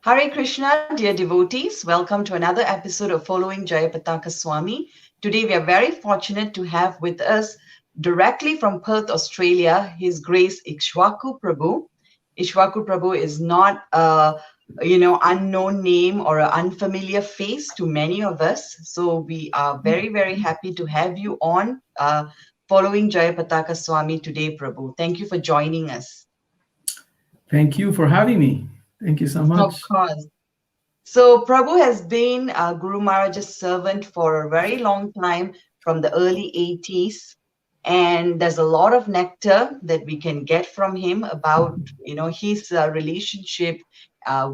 Hare Krishna, dear devotees. Welcome to another episode of Following Jayapataka Swami. Today, we are very fortunate to have with us directly from Perth, Australia, His Grace Ikshvaku Prabhu. Ikshvaku Prabhu is not a unknown name or an unfamiliar face to many of us. So we are very, very happy to have you on Following Jayapataka Swami today, Prabhu. Thank you for joining us. Thank you for having me. Thank you so Of much. course. So Prabhu has been Guru Maharaj's servant for a very long time, from the early 80s. And there's a lot of nectar that we can get from him about, his relationship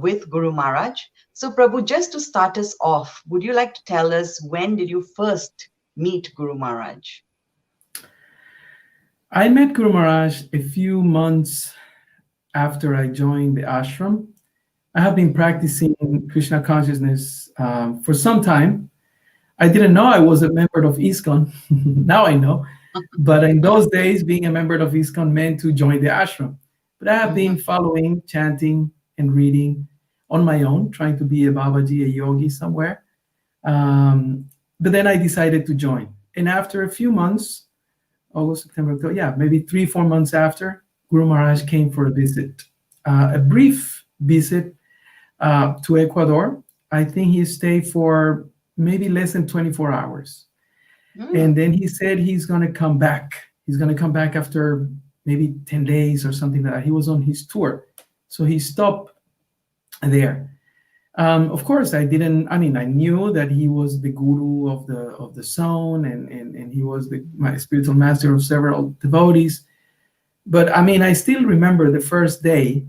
with Guru Maharaj. So Prabhu, just to start us off, would you like to tell us when did you first meet Guru Maharaj? I met Guru Maharaj a few months after I joined the ashram. I have been practicing Krishna consciousness for some time. I didn't know I was a member of ISKCON. Now I know. But in those days, being a member of ISKCON meant to join the ashram. But I have been following, chanting, and reading on my own, trying to be a Babaji, a yogi somewhere. But then I decided to join. And after a few months, August, September, October, maybe 3-4 months after, Guru Maharaj came for a visit, a brief visit to Ecuador. I think he stayed for maybe less than 24 hours. And then he said he's going to come back. He's going to come back after maybe 10 days or something like that. He was on his tour. So he stopped there. Of course, I knew that he was the guru of the zone, and he was my spiritual master of several devotees. But I still remember the first day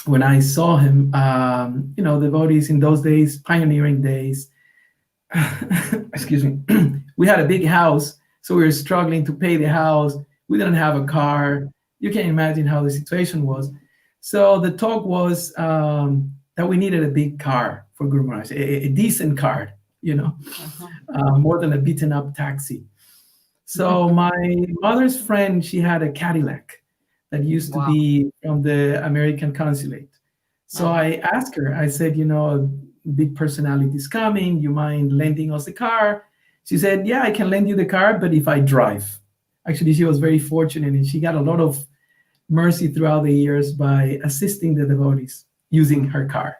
when I saw him. Devotees in those days, pioneering days. Excuse me. We had a big house, so we were struggling to pay the house. We didn't have a car. You can imagine how the situation was. So the talk was that we needed a big car for Guru Maharaj, a decent car, more than a beaten up taxi. So my mother's friend, she had a Cadillac that used to be from the American consulate. So I asked her, I said, a big personality is coming. You mind lending us the car? She said, yeah, I can lend you the car, but if I drive. Actually, she was very fortunate, and she got a lot of mercy throughout the years by assisting the devotees using her car.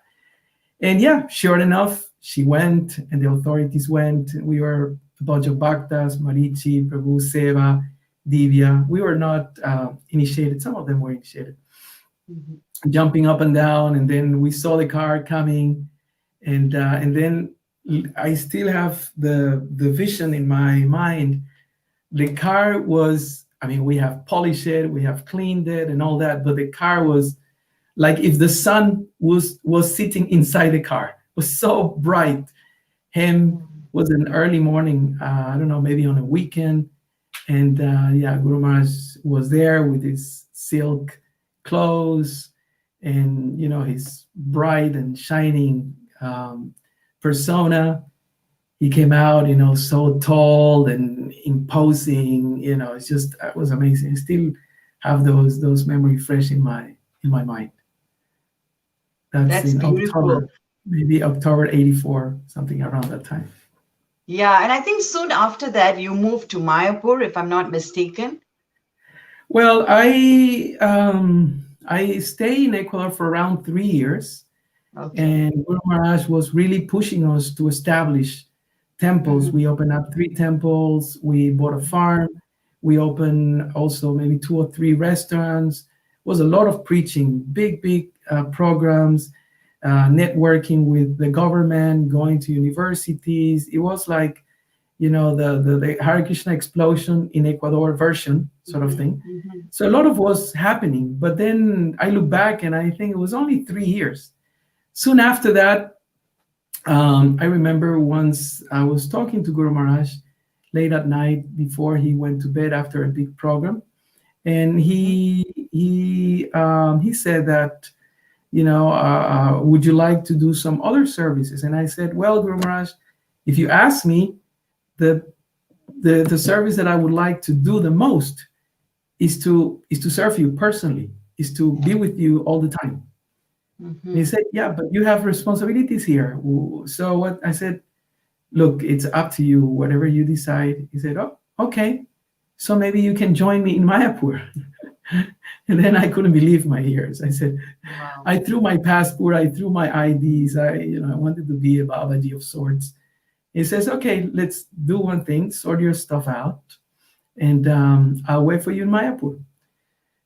And sure enough, she went, and the authorities went. We were a bunch of bhaktas, Marichi, Prabhu, Seva, Divya. We were not initiated. Some of them were initiated. Jumping up and down, and then we saw the car coming, and then I still have the vision in my mind. The car was, we have polished it, we have cleaned it and all that, but the car was like if the sun was sitting inside the car. It was so bright. Him was an early morning, I don't know, maybe on a weekend. And Guru Maharaj was there with his silk clothes and, his bright and shining persona. He came out, so tall and imposing. It was amazing. I still have those memories fresh in my mind. That's in beautiful. October, maybe October 84, something around that time. Yeah, and I think soon after that you moved to Mayapur, if I'm not mistaken. Well, I stayed in Ecuador for around 3 years. Okay. And Guru Maharaj was really pushing us to establish temples. We opened up 3 temples. We bought a farm. We opened also maybe 2 or 3 restaurants. It was a lot of preaching, big programs, networking with the government, going to universities. It was like, the Hare Krishna explosion in Ecuador version sort of thing. So a lot of was happening. But then I look back and I think it was only 3 years. Soon after that, I remember once I was talking to Guru Maharaj late at night before he went to bed after a big program, and he said that, would you like to do some other services? And I said, well, Guru Maharaj, if you ask me, the service that I would like to do the most is to serve you personally, is to be with you all the time. And he Mm-hmm. said, yeah, but you have responsibilities here. So what I said, look, it's up to you, whatever you decide. He said, oh, okay. So maybe you can join me in Mayapur. And then I couldn't believe my ears. I said, Wow. I threw my passport, I threw my IDs. I wanted to be a Babaji of sorts. He says, okay, let's do one thing, sort your stuff out, and I'll wait for you in Mayapur.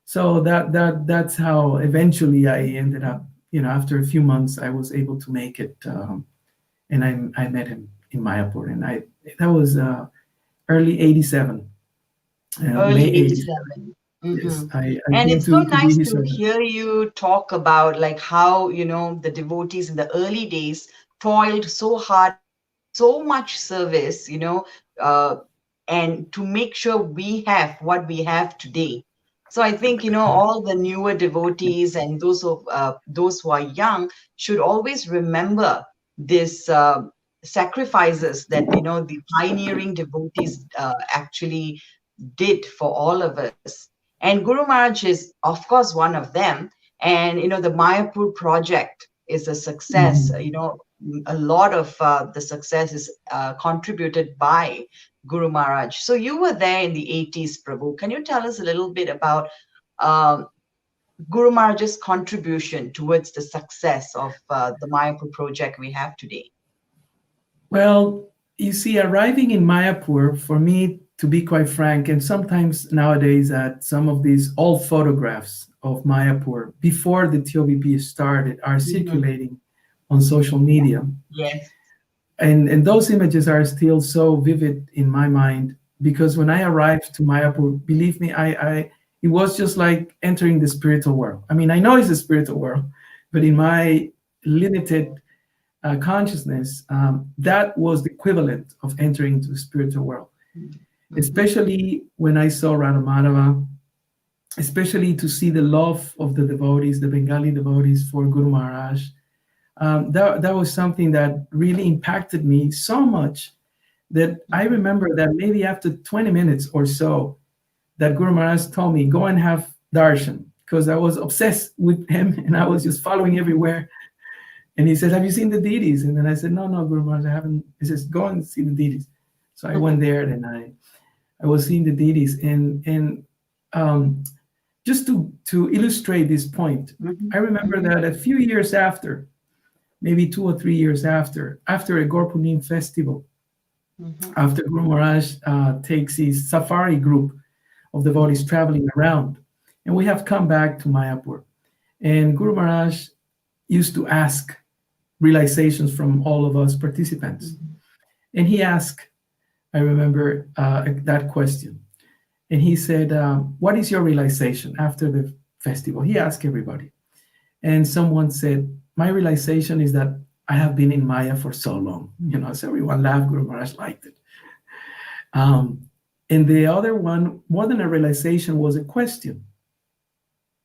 So that's how eventually I ended up. After a few months, I was able to make it, and I met him in Mayapur, and I that was early '87, May Early '87. 87. Yes, Mm-hmm. I And came it's so to be nice his to servant. hear you talk about like how, the devotees in the early days toiled so hard and gave so much service, uh, and to make sure we have what we have today. So I think, all the newer devotees and those who are young should always remember this sacrifices that, the pioneering devotees actually did for all of us. And Guru Maharaj is, of course, one of them. And, the Mayapur project is a success. Mhm. A lot of the success is contributed by Guru Maharaj. So you were there in the 80s, Prabhu. Can you tell us a little bit about um, Guru Maharaj's contribution towards the success of the Mayapur project we have today? Well, you see, arriving in Mayapur, for me, to be quite frank, and sometimes nowadays that some of these old photographs of Mayapur before the TOBP started are Mhm. circulating on social media. Yes. And those images are still so vivid in my mind because when I arrived to Mayapur, believe me, I it was just like entering the spiritual world. I mean, I know it's a spiritual world, but in my limited consciousness, that was the equivalent of entering into the spiritual world. Mm-hmm. Especially when I saw Radhamadava, especially to see the love of the devotees, the Bengali devotees for Guru Maharaj. That was something that really impacted me so much that I remember that maybe after 20 minutes or so, that Guru Maharaj told me, go and have darshan, because I was obsessed with him and I was just following everywhere. And he said, have you seen the deities? And then I said, no, no, Guru Maharaj, I haven't. He says, go and see the deities. So I went there and I was seeing the deities. And um, just to illustrate this point, Mhm, I remember mhm, that a few years after, maybe 2 or 3 years after a Gorpunim festival, mhm, after Guru Maharaj takes his safari group of devotees mhm, traveling around, and we have come back to Mayapur. And Guru Maharaj used to ask realizations from all of us participants. mhm, And he asked, I remember that question. And he said, what is your realization after the festival? He asked everybody. And someone said, my realization is that I have been in Maya for so long. So everyone laughed. Guru Maharaj liked it. Um, and the other one, more than a realization, was a question.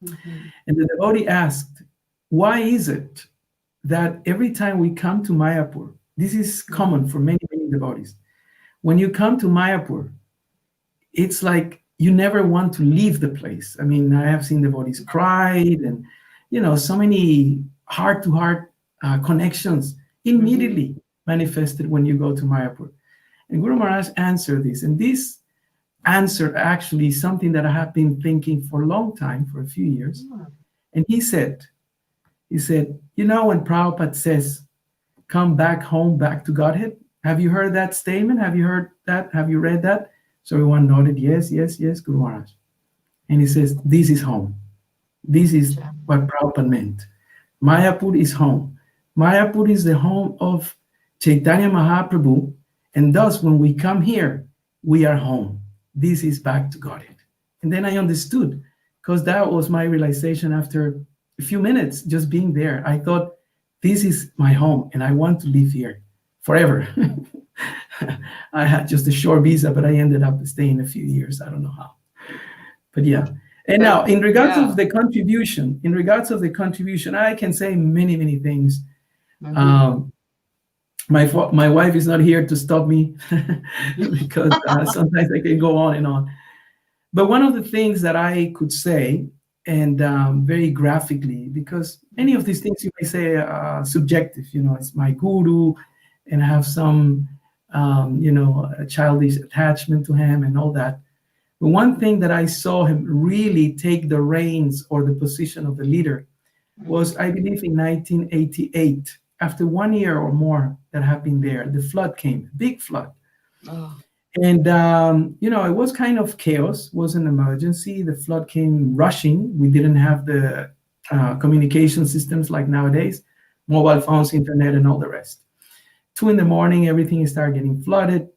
mhm, And the devotee asked, why is it that every time we come to Mayapur, this is mhm, common for many, many devotees. When you come to Mayapur, it's like you never want to leave the place. I mean, I have seen devotees cried and, so many heart to heart connections mhm, immediately manifested when you go to Mayapur. And Guru Maharaj answered this. And this answer actually something that I have been thinking for a long time, for a few years. mhm, And he said, when Prabhupada says, come back home, back to Godhead. Have you heard that statement? Have you heard that? Have you read that? So everyone nodded, yes, yes, yes, Guru Maharaj. And he says, this is home. This is Sure. what Prabhupada meant. Mayapur is home. Mayapur is the home of Chaitanya Mahaprabhu. And thus, when we come here, we are home. This is back to Godhead. And then I understood, because that was my realization after a few minutes just being there. I thought, this is my home, and I want to live here forever. I had just a short visa, but I ended up staying a few years. I don't know how. But yeah. And But now, yeah. in regards of the contribution, I can say many, many things. Mhm, Um, my wife is not here to stop me because sometimes I can go on and on. But one of the things that I could say and very graphically, because any of these things you may say subjective. It's my guru, and I have some a childish attachment to him and all that. But one thing that I saw him really take the reins or the position of the leader was, I believe, in 1988. After 1 year or more that I have been there, the flood came, big flood. Oh. And, it was kind of chaos, was an emergency. The flood came rushing. We didn't have the communication systems like nowadays, mobile phones, internet, and all the rest. 2 in the morning, everything started getting flooded.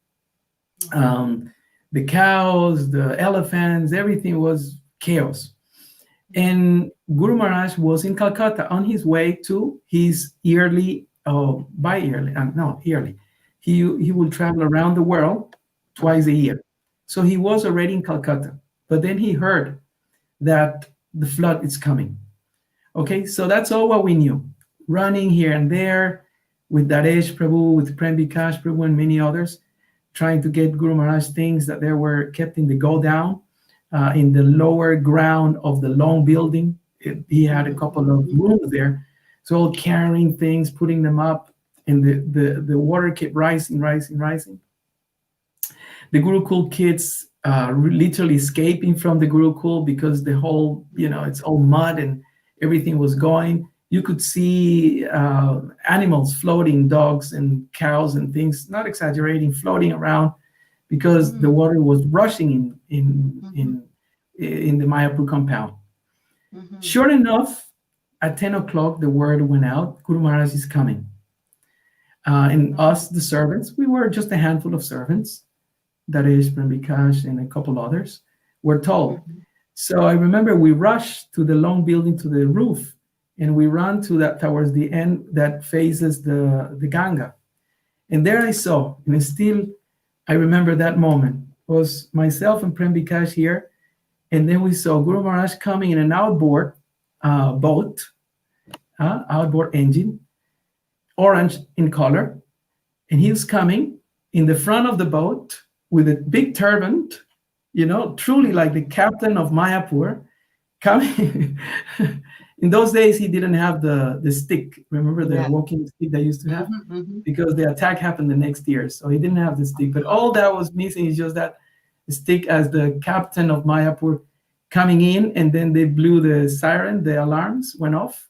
The cows, the elephants, everything was chaos. And Guru Maharaj was in Calcutta on his way to his yearly, yearly. He would travel around the world twice a year. So he was already in Calcutta, but then he heard that the flood is coming. Okay, so that's all what we knew. Running here and there with Daresh Prabhu, with Prem Vikash Prabhu, and many others, trying to get Guru Maharaj things that they were kept in the go down in the lower ground of the long building. He had a couple of rooms there. So all carrying things, putting them up, and the water kept rising. The Gurukul kids literally escaping from the Gurukul because the whole, it's all mud and everything was going. You could see animals floating, dogs and cows and things, not exaggerating, floating around because the water was rushing in the Mayapur compound. Sure enough, at 10 o'clock, the word went out, Guru Maharaj is coming. And us, the servants, we were just a handful of servants, Daresh, Vikash, and a couple others, were told. So I remember we rushed to the long building, to the roof, and we ran to that towards the end that faces the Ganga. And there I saw, and still I remember that moment, was myself and Prem Vikash here, and then we saw Guru Maharaj coming in an outboard boat, outboard engine, orange in color, and he was coming in the front of the boat with a big turban, truly like the captain of Mayapur, coming. In those days, he didn't have the stick. Remember the walking stick they used to have? Because the attack happened the next year, so he didn't have the stick. But all that was missing is just that stick as the captain of Mayapur coming in, and then they blew the siren, the alarms went off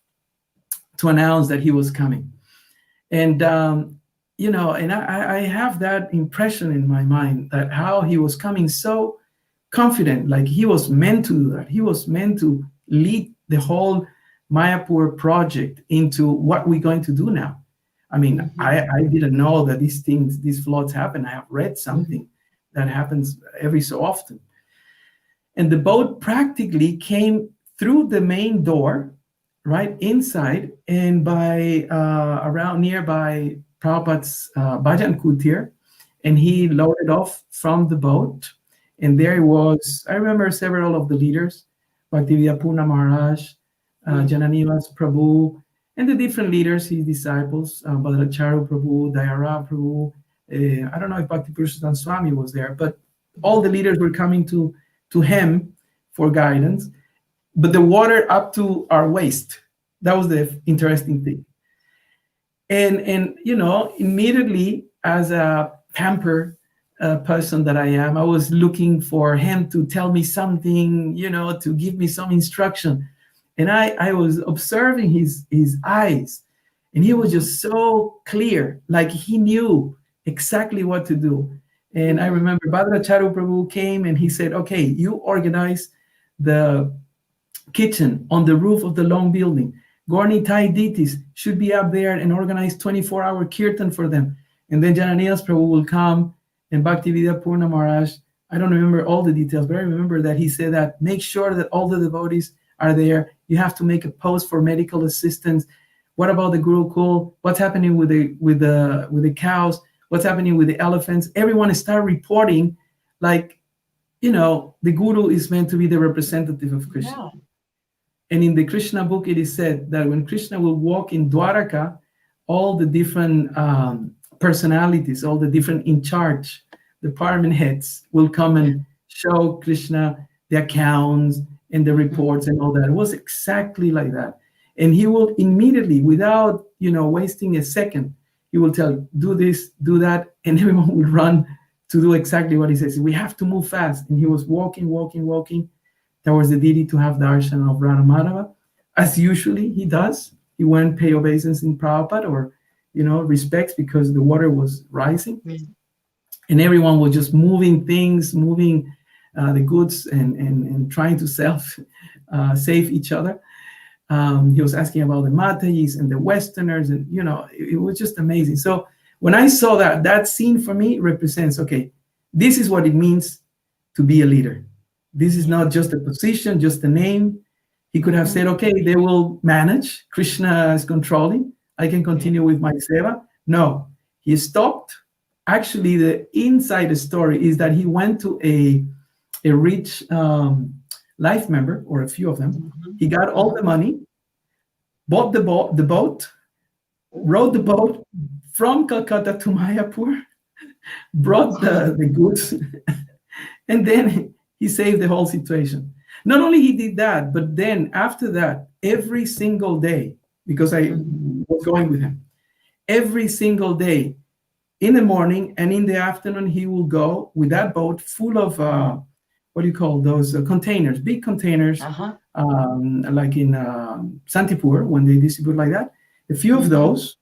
to announce that he was coming. And, and I have that impression in my mind that how he was coming so confident, like he was meant to do that. He was meant to lead the whole Mayapur project into what we're going to do now. I mean, I didn't know that these floods happen. I have read something that happens every so often. And the boat practically came through the main door, right inside, and by around nearby Prabhupada's Bhajan Kutir, and he loaded off from the boat. And there was, I remember several of the leaders, Bhaktivedanta Maharaj, Jananivas Prabhu, and the different leaders, his disciples, Bhadracharu Prabhu, Dayara Prabhu. I don't know if Bhakti Swami was there, but all the leaders were coming to him for guidance. But the water up to our waist, that was the interesting thing. And immediately, as a pampered person that I am, I was looking for him to tell me something, to give me some instruction. And I was observing his eyes, and he was just so clear, like he knew exactly what to do. And I remember Bhadracharu Prabhu came and he said, okay, you organize the kitchen on the roof of the long building. Gorni Thai deities should be up there and organize 24-hour kirtan for them. And then Jananiyas Prabhu will come, and Bhaktivedanta Purna Maharaj. I don't remember all the details, but I remember that he said that make sure that all the devotees are there. You have to make a post for medical assistance. What about the Gurukul? What's happening with the cows? What's happening with the elephants? Everyone start reporting, like, the Guru is meant to be the representative of Krishna. Yeah. And in the Krishna book, it is said that when Krishna will walk in Dwaraka, all the different personalities, all the different in charge, department heads will come and show Krishna the accounts and the Mhm. reports and all that. It was exactly like that. And he will immediately, without wasting a second, he will tell, do this, do that, and everyone will run to do exactly what he says. We have to move fast. And he was walking, walking, walking towards the deity to have darshan of Radhamadava, as usually he does. He went pay obeisance in Prabhupada, or respects, because the water was rising, Mhm. and everyone was just moving things, moving the goods, and trying to self save each other. He was asking about the Matais and the Westerners, and it was just amazing. So when I saw that scene, for me represents, okay, this is what it means to be a leader. This is Yeah. not just a position, just a name. He could have Mhm. said, okay, they will manage. Krishna is controlling. I can Yeah. continue with my seva. No, he stopped. Actually, the inside story is that he went to a rich life member, or a few of them. Mhm. He got all Mhm. the money, bought the boat, rowed the Ooh. boat from Calcutta to Mayapur, brought the goods, and then he saved the whole situation. Not only he did that, but then after that, every single day, because I Mhm. was going with him, every single day, in the morning and in the afternoon, he will go with that boat full of what do you call those containers, big containers, Uh-huh. like in Santipur, when they distribute like that. A few of Mhm. those,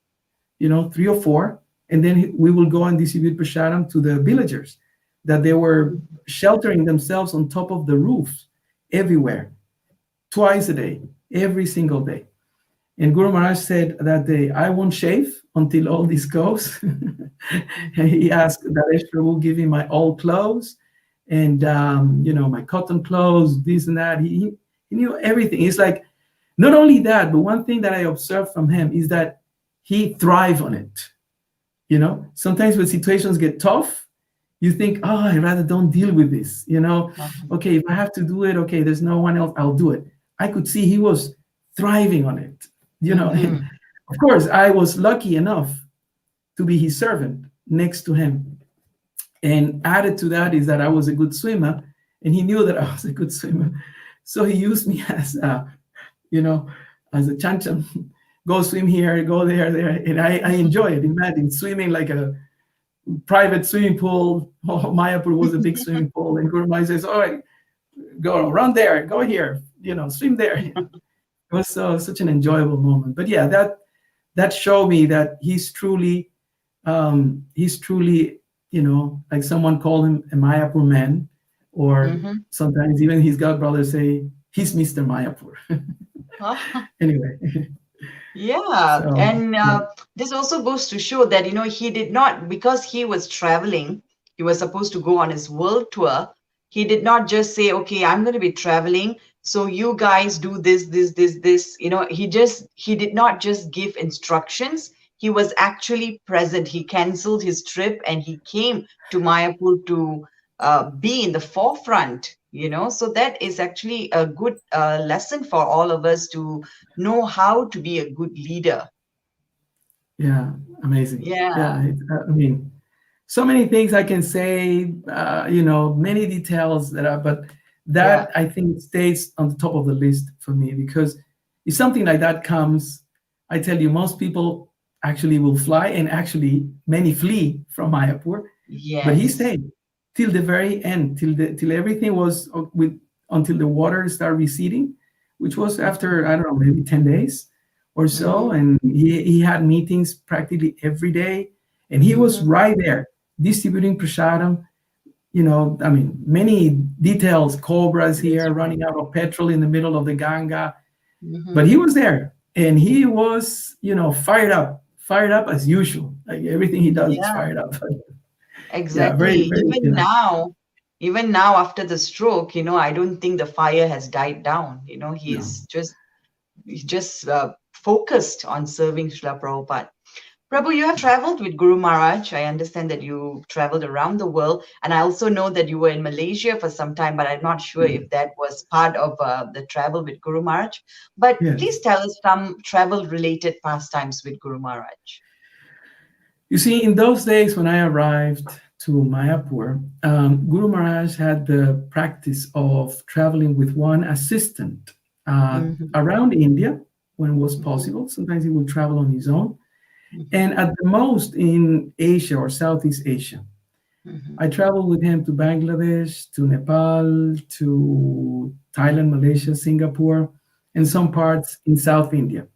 three or four, and then we will go and distribute prasadam to the villagers that they were Mhm. sheltering themselves on top of the roofs everywhere, twice a day, every single day. And Guru Maharaj said that day, I won't shave until all this goes. And he asked that Esther will give him my old clothes and, my cotton clothes, this and that. He knew everything. It's like, not only that, but one thing that I observed from him is that he thrived on it. Sometimes when situations get tough, you think, oh, I rather don't deal with this. Uh-huh. Okay, if I have to do it, okay, there's no one else, I'll do it. I could see he was thriving on it. And Mhm. of course, I was lucky enough to be his servant next to him. And added to that is that I was a good swimmer, and he knew that I was a good swimmer. So he used me you know, as a chanchan. Go swim here, go there, and I enjoy it. Imagine swimming like a private swimming pool. Oh, Mayapur was a big swimming pool, and Guru Maharaj says, "All right, go run there, go here, swim there." It was such an enjoyable moment. But yeah, that showed me that he's truly, like someone called him a Mayapur man, or Mhm. sometimes even his god brothers say he's Mr. Mayapur. Anyway, Yeah, so and yeah. this also goes to show that, he did not, because he was traveling, he was supposed to go on his world tour. He did not just say, okay, I'm going to be traveling, so you guys do this, this, this, this. He did not just give instructions. He was actually present. He canceled his trip and he came to Mayapur to be in the forefront. So that is actually a good lesson for all of us to know how to be a good leader. Yeah, amazing. Yeah, Yeah, I mean, so many things I can say, many details but yeah, that I think stays on the top of the list for me, because if something like that comes, I tell you, most people actually will fly, and actually many flee from Mayapur, but he yes. stayed till the very end, till everything was until the water started receding, which was Mhm, after, I don't know, maybe 10 days or so, mhm, and he had meetings practically every day, and he was mhm, right there distributing prasadam. I mean, many details, cobras that's here right. running out of petrol in the middle of the Ganga, but he Mhm. was there, and he was, fired up as usual. Like everything he does is Yeah, fired up. Yeah, very, exactly. very, Even now after the stroke, I don't think the fire has died down. no. He's just focused on serving Srila Prabhupada. Prabhu, you have traveled with Guru Maharaj. I understand that you traveled around the world. And I also know that you were in Malaysia for some time, but I'm not sure if that was part of the travel with Guru Maharaj. But please Yes. tell us some travel related pastimes with Guru Maharaj. You see, in those days when I arrived to Mayapur, Guru Maharaj had the practice of traveling with one assistant Mhm, around India when it was mhm, possible. Sometimes he would travel on his own, mhm, and at the most in Asia or Southeast Asia. mhm, I traveled with him to Bangladesh, to Nepal, to Thailand, Malaysia, Singapore, and some mhm, parts in South India.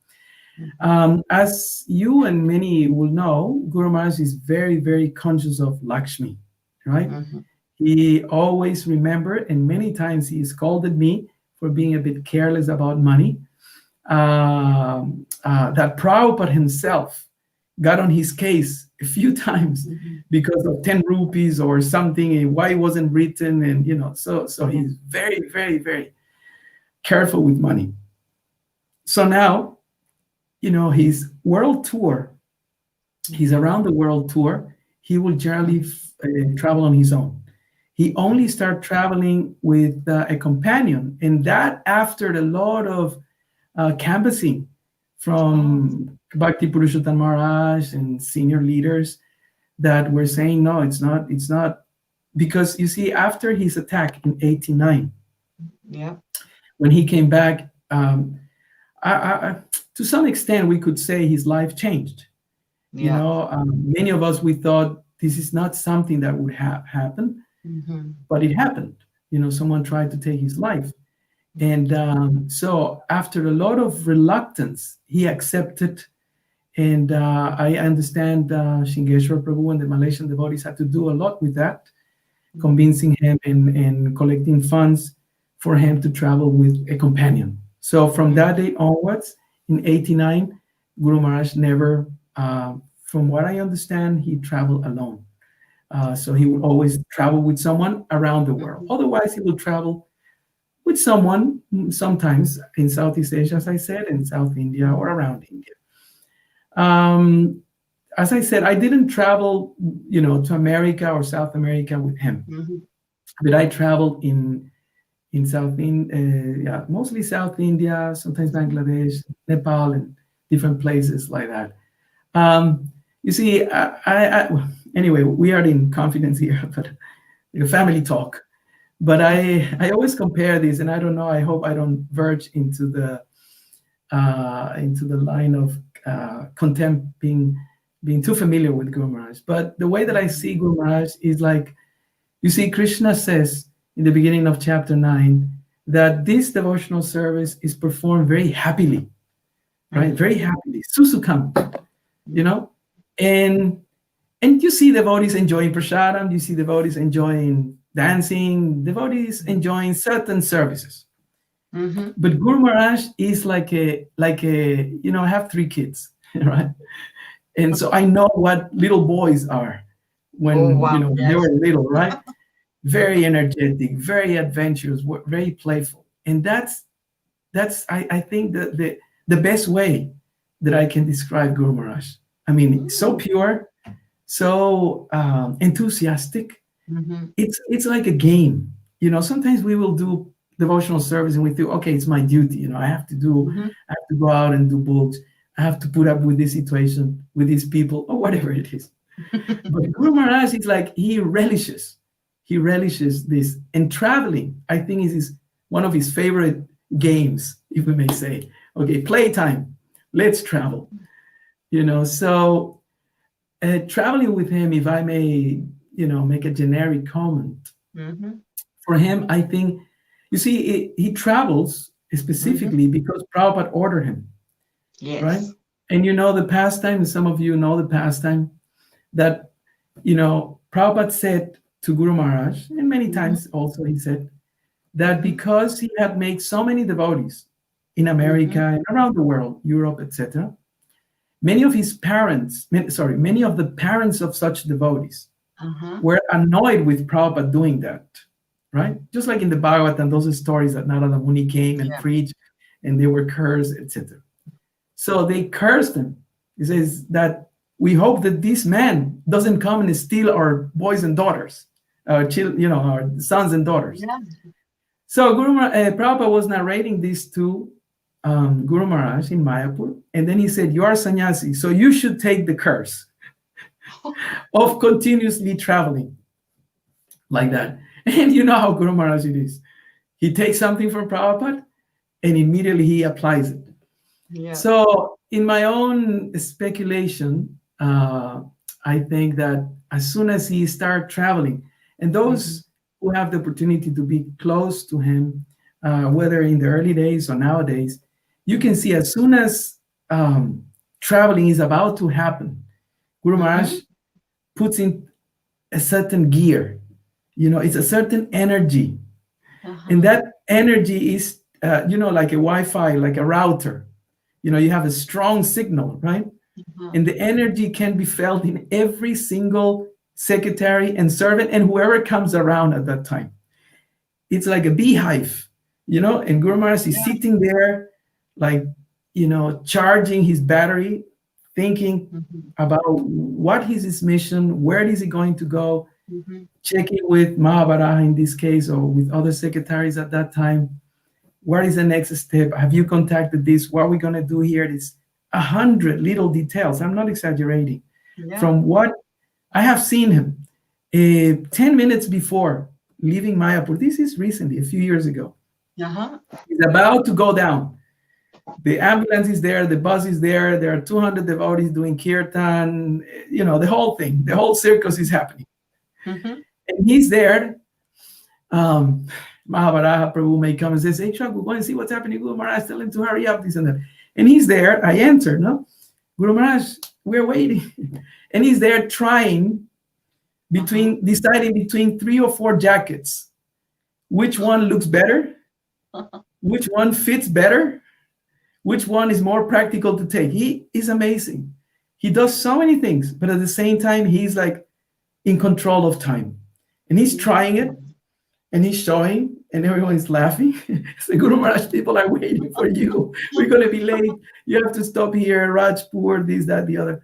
mhm, As you and many will know, Guru Maharaj is very, very conscious of Lakshmi, right? mhm, He always remembered, and many times he scolded me for being a bit careless about money. That Prabhupada himself got on his case a few times mhm, because of 10 rupees or something, and why it wasn't written, and so mhm, he's very, very, very careful with money. So now, his world tour, he's mhm. around the world tour, he will generally travel on his own. He only start traveling with a companion, and that after a lot of canvassing Oh, from Bhakti Purushottam Maharaj and senior leaders that were saying, no, it's not, because you see, after his attack in 89, yeah, when he came back, to some extent, we could say his life changed. yeah. Many of us, we thought this is not something that would happen, Mhm, but it happened. Someone tried to take his life. mhm, And so, after a lot of reluctance, he accepted. And I understand Shingeshwar Prabhu and the Malaysian devotees had to do a lot with that, mhm, convincing him and collecting funds for him to travel with a companion. So from that mhm, day onwards, in 89, Guru Maharaj never, from what I understand, he traveled alone. So he would always travel with someone around the world. mhm, Otherwise, he would travel with someone sometimes in Southeast Asia, as I said, in South India or mhm, around India. Um, as I said, I didn't travel, to America or South America with him, mhm, but I traveled in yeah, mostly South India, sometimes mhm, Bangladesh, Nepal, and different places like that. You see, anyway, we are in confidence here, but family talk. But I always compare this, and I don't know. I hope I don't verge into the line of contempt, being too familiar with Guru Maharaj. But the way that I mhm, see Guru Maharaj is like, you see, Krishna says in the beginning of chapter 9 that this devotional service is performed very happily, right? mhm, Very happily. Susukam, you mhm, know? And and you see devotees enjoying prasadam, you see devotees enjoying dancing, devotees enjoying certain services. mhm. But Guru Maharaj is like I have 3 kids, right? And so I know what little boys are Oh, when wow. when they Yes. were little, right? Very energetic, very adventurous, very playful, and that's I think the best way that I can describe Guru Maharaj. I mean, so Mm, pure, so enthusiastic. mhm, It's like a game. Sometimes we will do devotional service and we think, okay, it's my duty. mhm. I have to go out and do books. I have to put up with this situation, with these people, or whatever it is. But Guru Maharaj is like he relishes this. And traveling, I think, is one of his favorite games, if we may say. Okay, playtime. Let's travel. So traveling with him, if I may, make a generic comment, Mhm, for him, I think, you see, he travels mhm. specifically because Prabhupada ordered him, right? Yes. And the pastime, and some of you know the pastime, that, Prabhupada said to Guru Maharaj, and many Mhm, times also he said, that mhm, because he had made so many devotees in America mhm, and around the world, Europe, etc., many of his parents, many of the parents of such devotees uh-huh. were annoyed with Prabhupada doing that, right? Just like in the Bhagavatam, those stories that Narada Muni came and Yeah. preached and they were cursed, etc. So they cursed him. He says that we hope that this man doesn't come and steal our boys and daughters, our sons and daughters. Yeah. So Prabhupada was narrating this to Guru Maharaj in Mayapur, and then he said, "You are sannyasi, so you should take the curse of continuously traveling." like that. And you know how Guru Maharaj it is. He takes something from Prabhupada and immediately he applies it. Yeah. So, in my own speculation, I think that as soon as he start traveling, and Mhm. those who have the opportunity to be close to him, whether in the early days or nowadays, you can Mhm. see as soon as traveling is about to happen, Guru Maharaj Mhm. puts in a certain gear. You know, it's a certain energy, and Uh-huh. that energy is, like a Wi-Fi, like a router. You know, you have a strong signal, right? Uh-huh. And the energy can be felt in every single secretary and servant and whoever comes around at that time. It's like a beehive, and Guru Maharaj is Yeah. sitting there, like, charging his battery, thinking Mhm. about what is his mission, where is he going to go, Mhm. checking with Mahabharata in this case or with other secretaries at that time. What is the next step? Have you contacted this? What are we going to do here? It's 100 little details. I'm not exaggerating. Yeah. From what I have seen him 10 minutes before leaving Mayapur, this is recently, a few years ago, Uh-huh. he's about to go down. The ambulance is there, the bus is there, there are 200 devotees doing kirtan, the whole thing, the whole circus is happening. Mhm. And he's there. um, Mahabharata Prabhu may come and says, Ikshvaku, go and see what's happening. Guru Maharaj, tell him to hurry up, this and that. And he's there. I answer, no? Guru Maharaj, we're waiting. And he's there trying Uh-huh. deciding between 3 or 4 jackets. Which one looks better? Which one fits better? Which one is more practical to take? He is amazing. He does so many things, but at the same time, he's like in control of time. And he's Yeah. trying it and he's showing, and everyone is laughing. So Guru Maharaj, people are waiting for you. We're going to be late. You have to stop here, Rajpur, this, that, the other.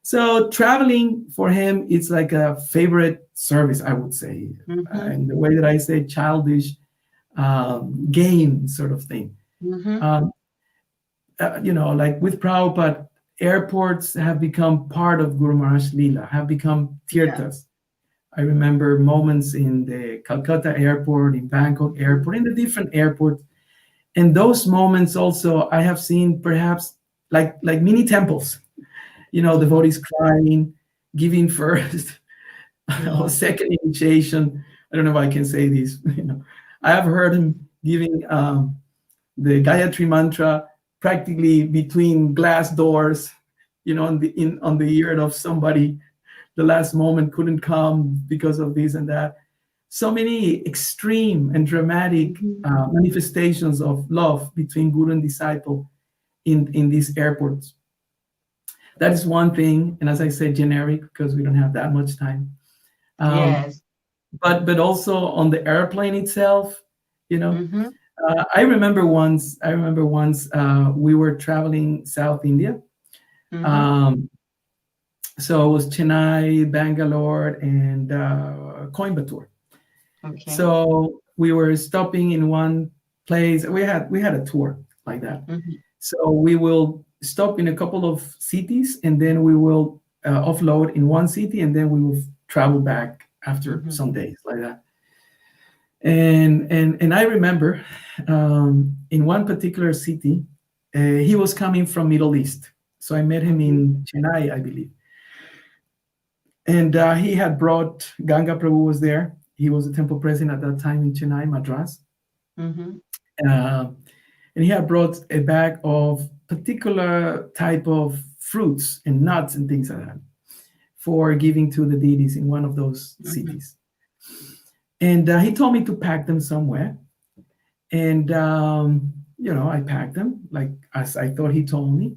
So traveling for him, it's like a favorite service, I would say. Mhm. And the way that I say childish game sort of thing. Mhm. Um, like with Prabhupada, airports have become part of Guru Maharaj Leela, have become Yeah. tirthas. I remember moments in the Calcutta airport, in Bangkok Mhm. airport, in the different airports. And those moments also I have seen perhaps like mini temples, Mhm. devotees crying, giving first or Yeah. second initiation. I don't know if I can say this. I have heard him giving the Gayatri mantra practically between glass doors, on the ear of somebody. The last moment couldn't come because of this and that. So many extreme and dramatic Mhm. manifestations of love between guru and disciple in these airports. That is one thing, and as I said, generic because we don't have that much time. Um, Yes. but also on the airplane itself, you know. Mhm. I remember once. We were traveling South India. Mhm. Um, so it was Chennai, Bangalore, and Coimbatore. Okay. So we were stopping in one place. We had a tour like that. Mhm. So we will stop in a couple of cities, and then we will offload in one city, and then we will travel back after Mhm. some days like that. And I remember in one particular city, he was coming from Middle East. So I met him Mhm. in Chennai, I believe, and he had brought Ganga Prabhu was there. He was the temple president at that time in Chennai, Madras. Mhm. Uh, and he had brought a bag of particular type of fruits and nuts and things like that for giving to the deities in one of those Mhm. cities. And he told me to pack them somewhere. And, I packed them like as I thought he told me.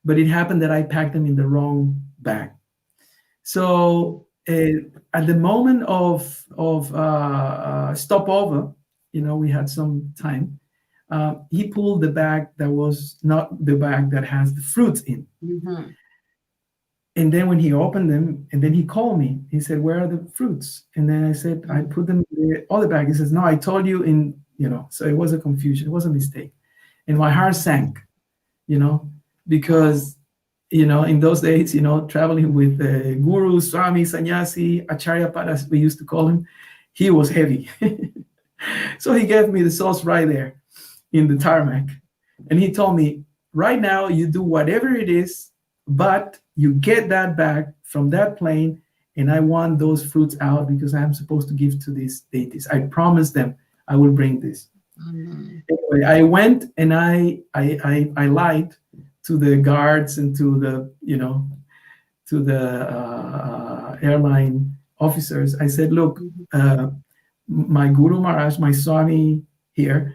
But it happened that I packed them in the wrong bag. So at the moment of stopover, we had some time. He pulled the bag that was not the bag that has the fruits in. Mhm. And then when he opened them, and then he called me, he said, "Where are the fruits?" And then I said, "I Mhm. put them in the other bag." He says, "No, I told you in." So it was a confusion, it was a mistake, and my heart sank, you know, because in those days, traveling with the guru, Swami, Sannyasi, Acharya, as we used to call him, he was heavy. So he gave me the sauce right there in the tarmac. And he told me, right now, you do whatever it is, but you get that back from that plane, and I want those fruits out because I'm supposed to give to these deities. I promised them I will bring this. Mhm. Anyway, I went and I lied to the guards and to the airline officers. I said, look, Mhm. my Guru Maharaj, my Swami here,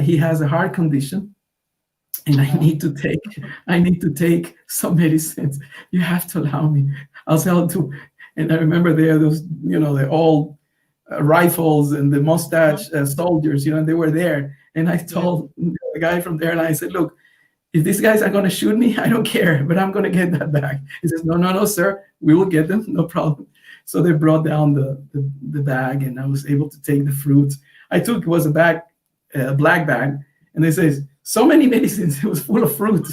he has a heart condition, and Oh. I need to take some medicines. You have to allow me. I'll sell it to. And I remember there those, the old rifles and the Mhm. mustache soldiers, and they were there. And I Yeah. told the guy from there, and I said, look, if these guys are going to shoot me, I don't care, but I'm going to get that back. He says, no, no, no, sir, we will get them, no problem. So they brought down the bag, and I was able to take the fruits. I took, it was a black bag, and they says, so many medicines, it was full of fruit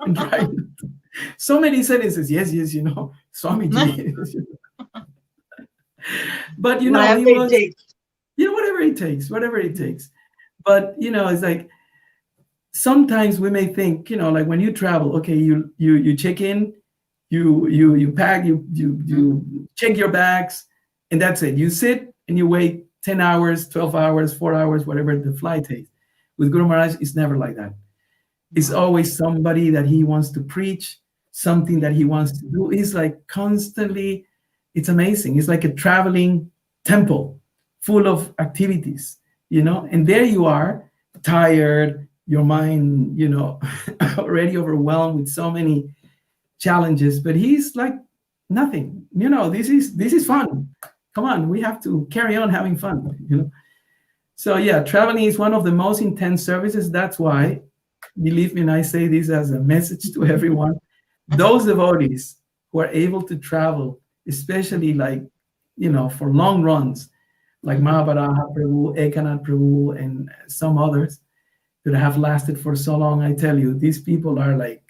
and dried. So many sentences, yes, yes, Swamiji. But, Whatever he it was, takes. whatever it takes, whatever it takes. But, it's like, sometimes we may think, like when you travel, okay, you check in, you pack, Mhm. you check your bags, and that's it. You sit and you wait 10 hours, 12 hours, 4 hours, whatever the flight takes. With Guru Maharaj, it's never like that. It's Wow. always somebody that he wants to preach, something that he wants to do. It's like constantly, it's amazing. It's like a traveling temple full of activities, and there you are, tired, your mind, already overwhelmed with so many challenges, but he's like nothing. This is fun. Come on, we have to carry on having fun. So yeah, traveling is one of the most intense services. That's why, believe me, and I say this as a message to everyone, those devotees who are able to travel, especially like, for long runs, like Mhm. Mahabharata Prabhu, Ekanath Prabhu, and some others that have lasted for so long, I tell you, these people are like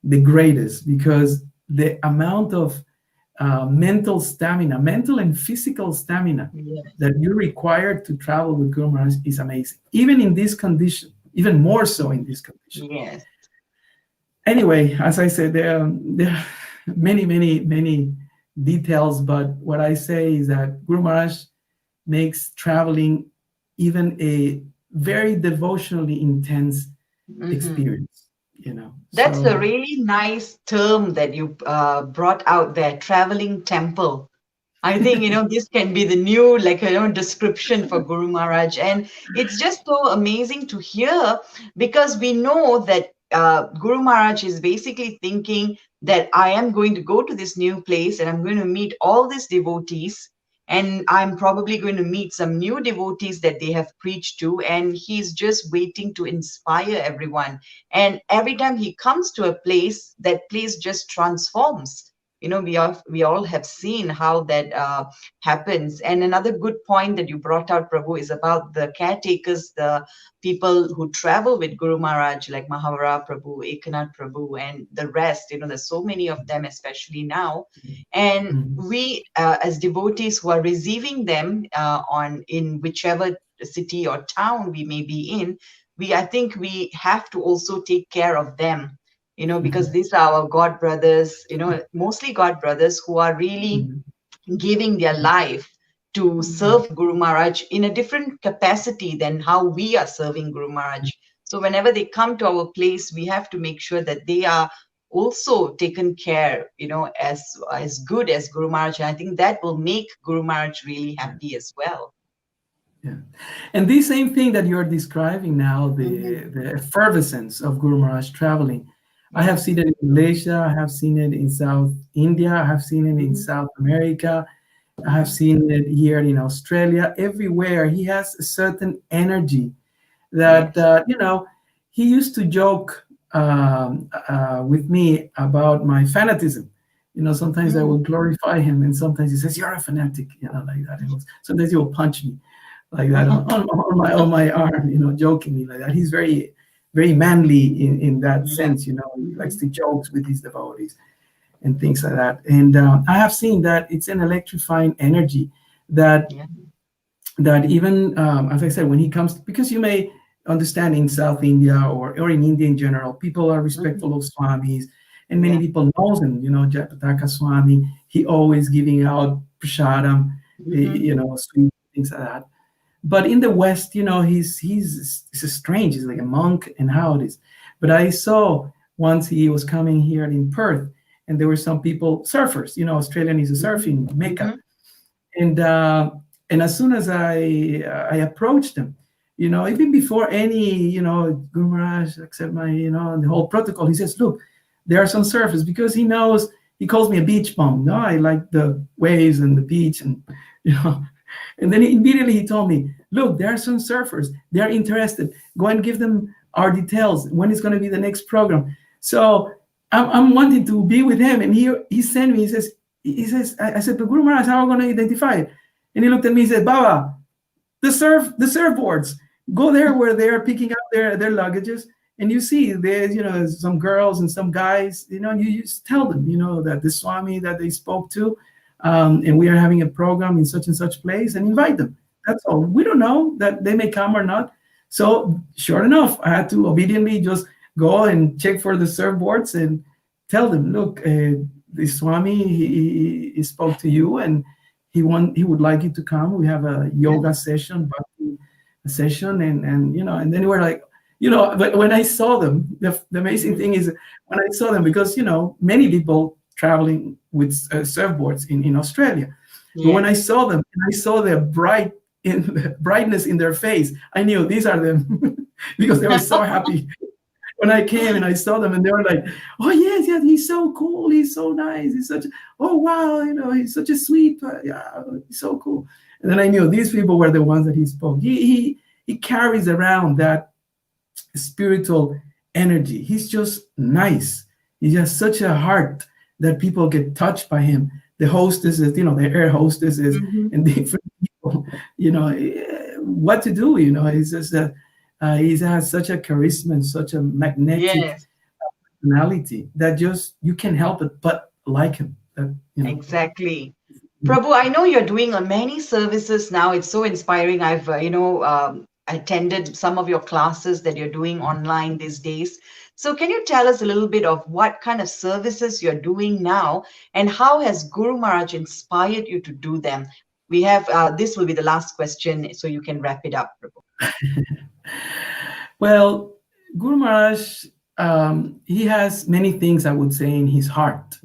the greatest, because the amount of mental stamina, mental and physical stamina Yes. that you require to travel with Guru Maharaj is amazing. Even in this condition, even more so in this condition. Yes. Anyway, as I said, there are many, many, many details, but what I say is that Guru Maharaj makes traveling even a very devotionally intense Mhm. experience, That's a So, really nice term that you brought out there, traveling temple. I think, this can be the new, like, description for Guru Maharaj. And it's just so amazing to hear because we know that Guru Maharaj is basically thinking that I am going to go to this new place and I'm going to meet all these devotees. And I'm probably going to meet some new devotees that they have preached to. And he's just waiting to inspire everyone. And every time he comes to a place, that place just transforms. We all have seen how that happens. And another good point that you brought out, Prabhu, is about the caretakers, the people who travel with Guru Maharaj, like Mahavara Prabhu, Ekanath Prabhu, and the rest. There's so many of them, especially now. And mhm, we, as devotees who are receiving them on in whichever city or town we may be in, I think we have to also take care of them, because mhm, these are our God brothers, mostly God brothers who are really mhm, giving their life to mhm, serve Guru Maharaj in a different capacity than how we are serving Guru Maharaj. So whenever they come to our place, we have to make sure that they are also taken care, as good as Guru Maharaj. And I think that will make Guru Maharaj really yeah. happy as well. Yeah. And this same thing that you're describing now, Hmm. the effervescence of Guru Maharaj traveling, I have Yes. seen it in Malaysia, I have seen it in South India, I have seen it in Hmm. South America, I have Hmm. seen it here in Australia, everywhere. He has a certain energy that, Yes. he used to joke with me about my fanatism. Sometimes I will Mm. glorify him, and sometimes he says, "You're a fanatic," like that. Sometimes he will punch me like that on my arm, jokingly like that. He's very, very manly in that Yeah. sense. He likes Hmm. to jokes with his devotees and things like that. And I have seen that it's an electrifying energy that Yeah. even, as I said, when he comes, because you may understand in South India or in India in general, people are Hmm. respectful of swamis, and many Yeah. people knows him. Jayapataka Swami, he always giving out prasadam, Hmm. sweet things like that. But in the West, he's strange. He's like a monk and how it is. But I saw once he was coming here in Perth, and there were some people, surfers. Australian is a Hmm. surfing mecca, Hmm. and as soon as I approached him, even before any, Guru Maharaj accept my, the whole protocol, he says, look, there are some surfers, because he knows, he calls me a beach bum. No, I like the waves and the beach, and you know and then immediately he told me, look, there are some surfers, they're interested, go and give them our details, when it's going to be the next program. So I'm wanting to be with him, and he sent me, I said, but Guru Maharaj, how am I going to identify it? And he looked at me and said, Baba, the surfboards, go there where they're picking up their luggages, and you see there's, some girls and some guys, you just tell them, that the Swami that they spoke to, and we are having a program in such and such place, and invite them. That's all. We don't know that they may come or not. So sure enough, I had to obediently just go and check for the surfboards and tell them, look, the Swami, he spoke to you, and he would like you to come. We have a Yeah. yoga session, bhakti session, and then we're like, but when I saw them, the amazing Hmm. thing is, when I saw them, because many people traveling with surfboards in Australia, but when I Yes. saw them and I saw the brightness in their face, I knew these are them because they were so happy when I came and I saw them, and they were like, "Oh yes, yes, he's so cool. He's so nice. He's such. Oh wow, he's such a sweet. Yeah, he's so cool." And then I knew these people were the ones that he spoke. He carries around that spiritual energy. He's just nice. He has such a heart that people get touched by him. The hostesses, the air hostesses, Hmm. and different people, what to do. He's just that he has such a charisma and such a magnetic Yes. personality that just you can't help it but like him. Exactly. Prabhu, I know you're doing many services now. It's so inspiring. I've, attended some of your classes that you're doing online these days. So, can you tell us a little bit of what kind of services you're doing now, and how has Guru Maharaj inspired you to do them? We have this will be the last question, so you can wrap it up, Prabhu. Well, Guru Maharaj, he has many things, I would say, in his heart.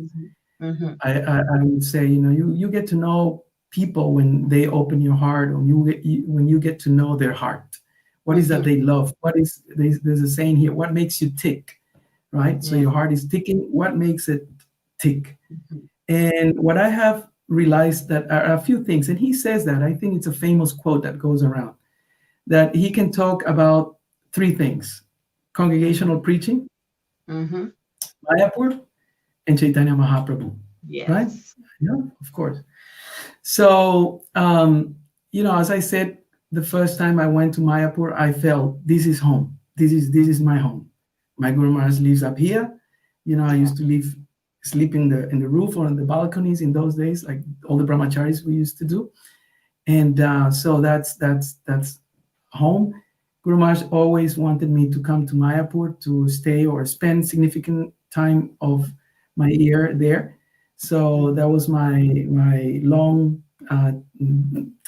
Hmm. Hmm. I would say, you get to know people when they open your heart, or when you get to know their heart. What is that Hmm. they love? There's a saying here, what makes you tick, right? So Yeah. your heart is ticking. What makes it tick? Hmm. And what I have realized that are a few things, and he says that, I think it's a famous quote that goes around, that he can talk about three things: Hmm. congregational preaching, Hmm. Mayapur, and Chaitanya Mahaprabhu, right? Yes. Yeah, of course. So, as I said, the first time I went to Mayapur, I felt this is home. This is my home. My Guru Maharaj lives up here. I Yeah. used to sleep in the roof or on the balconies in those days, like all the brahmacharis we used to do. And so that's home. Guru Maharaj always wanted me to come to Mayapur to stay or spend significant time of my year there. So that was my long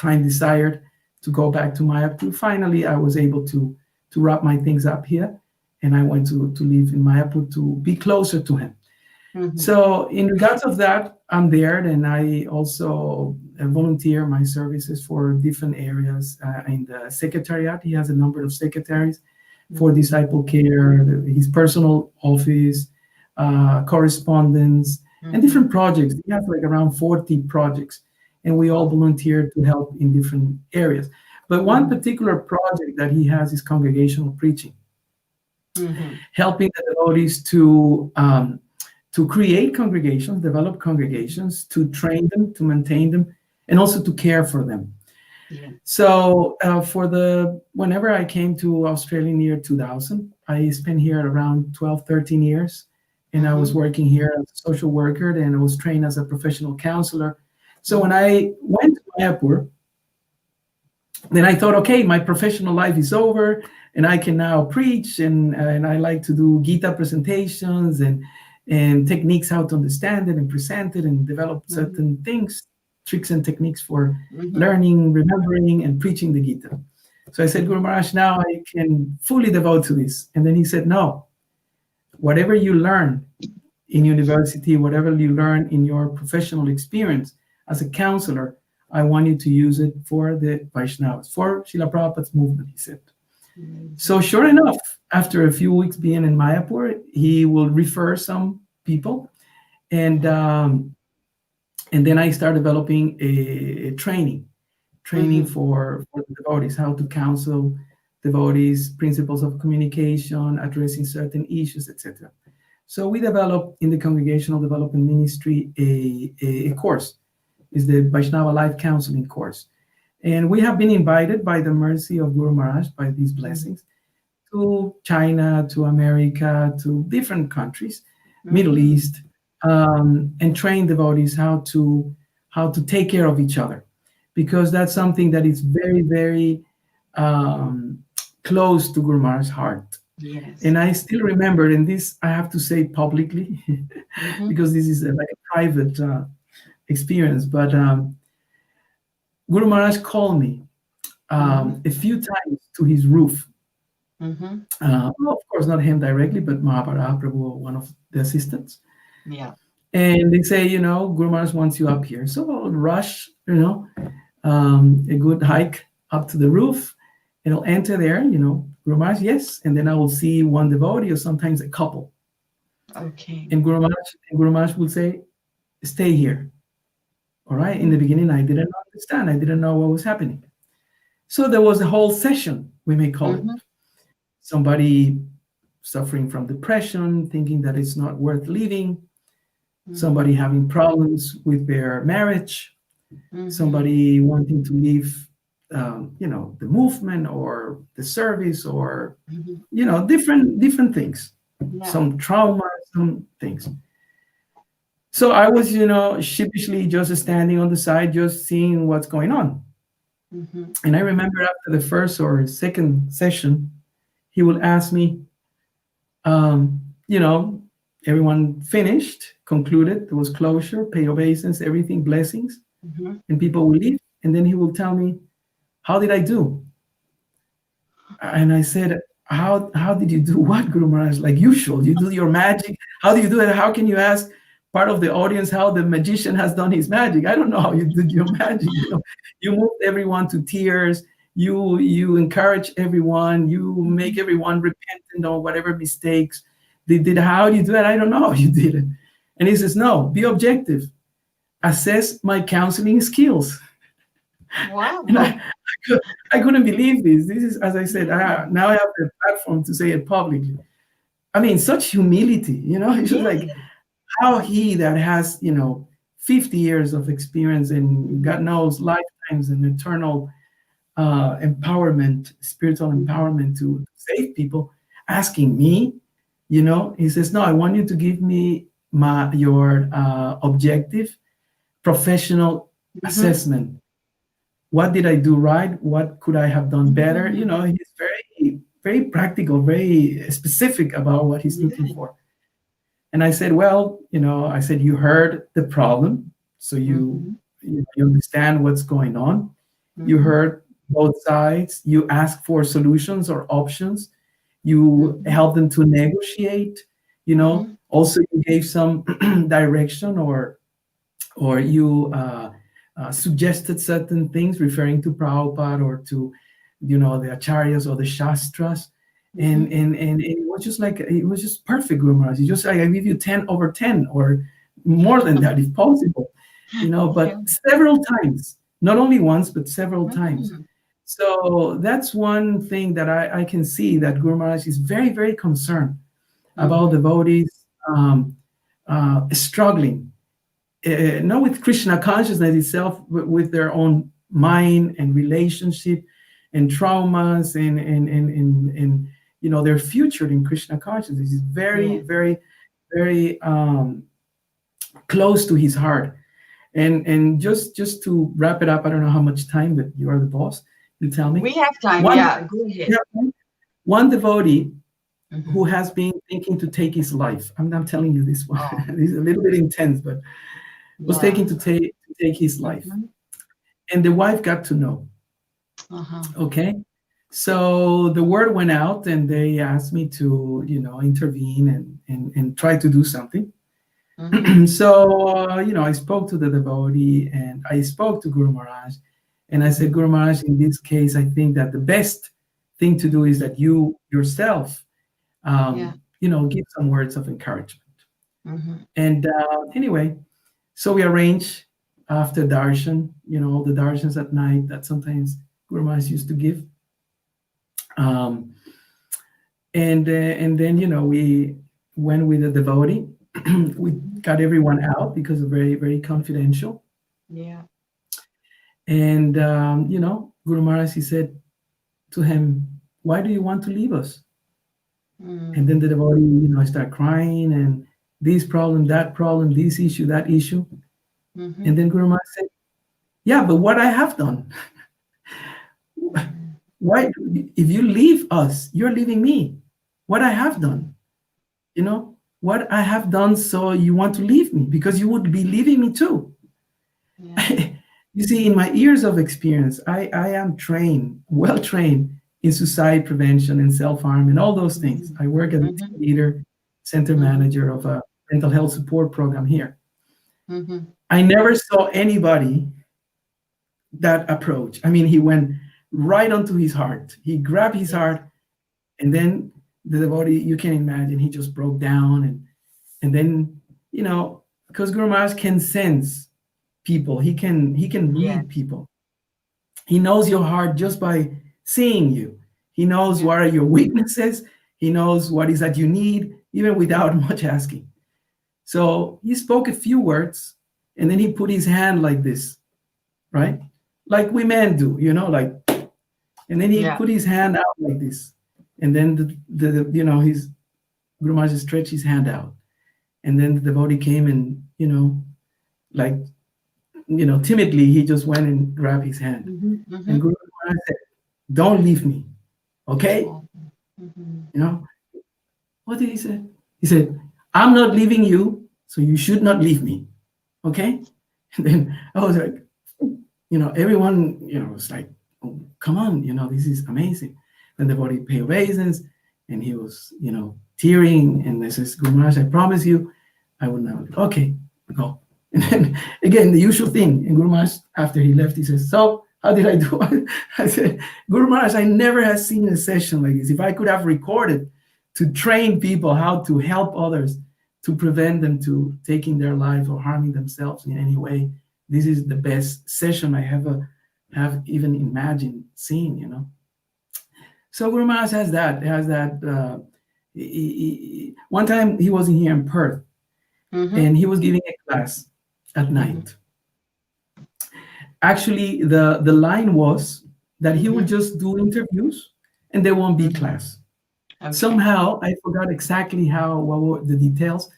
time desired to go back to Mayapur. Finally, I was able to wrap my things up here, and I went to live in Mayapur to be closer to him. Hmm. So in regards of that, I'm there, and I also volunteer my services for different areas in the secretariat. He has a number of secretaries for Hmm. disciple care, his personal office, correspondence, and Hmm. different projects. He has like around 40 projects, and we all Wow. volunteer to help in different areas. But one Hmm. particular project that he has is congregational preaching, Hmm. helping the devotees to create congregations, develop congregations, to train them, to maintain them, and also to care for them. Yeah. So whenever I came to Australia in the year 2000, I spent here around 12, 13 years, and I was Mm-hmm. working here as a social worker, and I was trained as a professional counselor. So when Mm-hmm. I went to Mayapur, then I thought, okay, my professional life is over, and I can now preach, and I like to do Gita presentations and techniques how to understand it and present it and develop Mm-hmm. certain things, tricks and techniques for Mm-hmm. learning, remembering, and preaching the Gita. So I said, Guru Mm-hmm. Maharaj, now I can fully devote to this. And then he said, no, whatever you learn in university, whatever you learn in your professional experience as a counselor, I want you to use it for the Vaishnavas, for Srila Prabhupada's movement, he said. So Amazing. sure enough, after a few weeks being in Mayapur, he will refer some people, and Mm-hmm. um, and then I start developing a training Mm-hmm. for the devotees, how to counsel devotees, principles of communication, addressing certain issues, etc. So we developed in the Congregational Development Ministry a course, is the Vaishnava Life Counseling course. And we have been invited by the mercy of Guru Maharaj, by these blessings, to China, to America, to different countries, Middle Mm-hmm. East, and train devotees how to take care of each other, because that's something that is very, very um, close to Guru Maharaj's heart. Yes. And I still remember, and this I have to say publicly, Mm-hmm. because this is like a private experience. But Guru Maharaj called me Mm-hmm. a few times to his roof. Mm-hmm. Well, of course, not him directly, but Mahabharata Prabhu, one of the assistants. Yeah. And they say, Guru Maharaj wants you up here. So I'll rush, a good hike up to the roof, and I'll enter there, Guru Maharaj, yes. And then I will see one devotee or sometimes a couple. Okay. And Guru Maharaj will say, stay here. All right. In Mm-hmm. the beginning, I didn't understand. I didn't know what was happening. So there was a whole session, we may call it. Mm-hmm. Somebody suffering from depression, thinking that it's not worth living, Mm-hmm. somebody having problems with their marriage, Mm-hmm. somebody wanting to leave, the movement or the service, or Mm-hmm. different things, Yeah. some trauma, some things. So I was, sheepishly just standing on the side, just seeing what's going on. Mm-hmm. And I remember after the first or second session, he would ask me, um, you know, everyone finished, concluded, there was closure, paid obeisance, everything, blessings, Mm-hmm. and people will leave. And then he will tell me, how did I do? And I said, how did you do what, Guru Maharaj? Like usual, you do your magic. How do you do it? How can you ask part of the audience how the magician has done his magic? I don't know how you did your magic. You moved everyone to tears. You encourage everyone. You make Mm-hmm. everyone repentant of whatever mistakes they did. How do you do it? I don't know how you did it. And he says, no, be objective. Assess my counseling skills. And Wow. I couldn't believe this. This is, as I said, Yeah. now I have the platform to say it publicly. I mean, such humility, it's just like Yes. how he that has, 50 years of experience and God Mm-hmm. knows lifetimes and eternal empowerment, spiritual Mm-hmm. empowerment to save people, asking me, he says, no, I want you to give me your objective professional Mm-hmm. assessment. What did I do right? What could I have done better? Mm-hmm. He's very, very practical, very specific about what he's looking Yeah. for. And I said, well, you heard the problem, so Mm-hmm. you understand what's going on. You Mm-hmm. heard both sides. You ask for solutions or options. You Mm-hmm. help them to negotiate. Mm-hmm. Also you gave some direction, or you suggested certain things referring to Prabhupada or to, the acharyas or the shastras. And, Mm-hmm. and, and it was just perfect, Guru Maharaj. You just like, I give you 10 over 10 or more than that if possible, Yeah. but several times, not only once, but several times. Mm-hmm. So that's one thing that I can see, that Guru Maharaj is very, very concerned about Mm-hmm. devotees struggling, not with Krishna consciousness itself, but with their own mind and relationship and traumas and their future in Krishna consciousness is very, Yeah. very, very close to his heart. And just to wrap it up, I don't know how much time, but you are the boss. You tell me. We have time. One, Yeah, go ahead. yeah, one devotee who Mm-hmm. has been thinking to take his life. I'm not telling you this one. Oh, It's a little bit intense, but was taking yeah. to take his life. Mm-hmm. And the wife got to know. Uh-huh. Okay. So the word went out and they asked me to, intervene and try to do something. Mm-hmm. So, I spoke to the devotee and I spoke to Guru Maharaj. And I said, Mm-hmm. Guru Maharaj, in this case, I think that the best thing to do is that you yourself, Yeah. give some words of encouragement. Mm-hmm. And anyway, so we arranged after darshan, all the darshans at night that sometimes Guru Maharaj used to give. Um, and then, we went with the devotee. We Mm-hmm. got everyone out because of very, very confidential. Yeah. And, Guru Maharaj, he said to him, why do you want to leave us? And then Mm. the devotee, start crying and this problem, this issue, that issue. Mm-hmm. And then Guru Maharaj said, yeah, but what I have done, Mm. why, if you leave us, you're leaving me. What I have Mm. done, what I have done, so you want to leave me because you would be leaving me too. Yeah. You see, in my years of experience, I am trained, well trained in suicide prevention and self-harm and all those things. Mm-hmm. I work as a Mm-hmm. team leader, center Mm-hmm. manager of a mental health support program here. Mm-hmm. I never saw anybody that approach. I mean, he went right onto his heart. He grabbed his Yes. heart, and then the devotee, you can imagine, he just broke down, and then because Guru Maharaj can sense people, he can Yeah. read people. He knows your heart just by seeing you. He knows Yeah. what are your weaknesses. He knows what is that you need, even without Mm-hmm. much asking. So he spoke a few words, and then he put his hand like this, right? Like we men do, like, and then he Yeah. put his hand out like this, and then his Guru Maharaj stretched his hand out, and then the devotee came and like timidly he just went and grabbed his hand, Mm-hmm. and Mm-hmm. Guru Maharaj said, "Don't leave me, okay?" Oh. Mm-hmm. You know what did he say? He said, "I'm not leaving you, so you should not leave me, okay?" And then I was like, everyone, was like, oh, come on, this is amazing. And the body pay obeisance, and he was, tearing, and I says, Guru Maharaj, I promise you, I will never. Okay, go. And then again, the usual thing. And Guru Maharaj, after he left, he says, so how did I do? I said, Guru Maharaj, I never have seen a session like this. If I could have recorded to train people how to help others, to prevent them to taking their life or harming themselves in any way, this is the best session I ever have even imagined seeing. So Guru Maharaj has that. One time he was in here in Perth, Mm-hmm. and he was giving a class at Mm-hmm. night. Actually, the line was that he would Mm-hmm. just do interviews, and there won't be Mm-hmm. class. Okay. Somehow, I forgot exactly what were the details,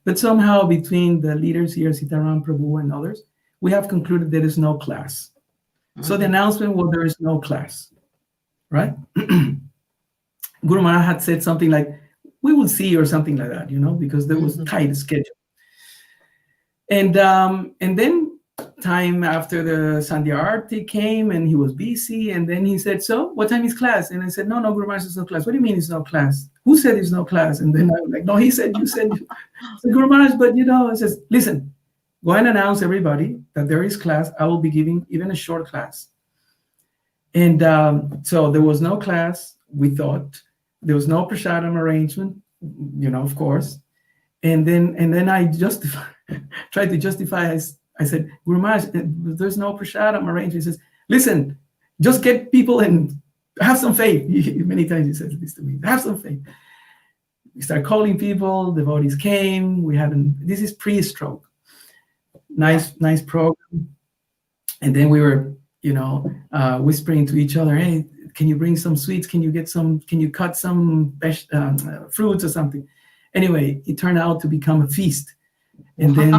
but somehow between the leaders here, Sitaram Prabhu and others, we have concluded there is no class. So the Mm-hmm. announcement was there is no class, right? Guru Maharaj had said something like, "We will see," or something like that, because there was Mm-hmm. tight schedule. And then time after the Sandhya Arti came, and he was busy, and then he said, "So, what time is class?" And I said, "No, Guru Maharaj, there's no class." "What do you mean it's no class? Who said there's no class?" And then I was like, "No, he said, you said." I said, "Guru Maharaj, but I says, listen, go and announce everybody that there is class. I will be giving even a short class." And so there was no class. We thought there was no prasadam arrangement, of course. And then I just tried to justify. I said, Guru Maharaj, there's no prasadam arrangement. He says, listen, just get people and have some faith. Many times he says this to me, have some faith. We start calling people, devotees came. This is pre-stroke. Yeah. Nice program. And then we were whispering to each other, "Hey, can you bring some sweets? Can you get some? Can you cut some fruits or something?" Anyway, it turned out to become a feast, and Wow. then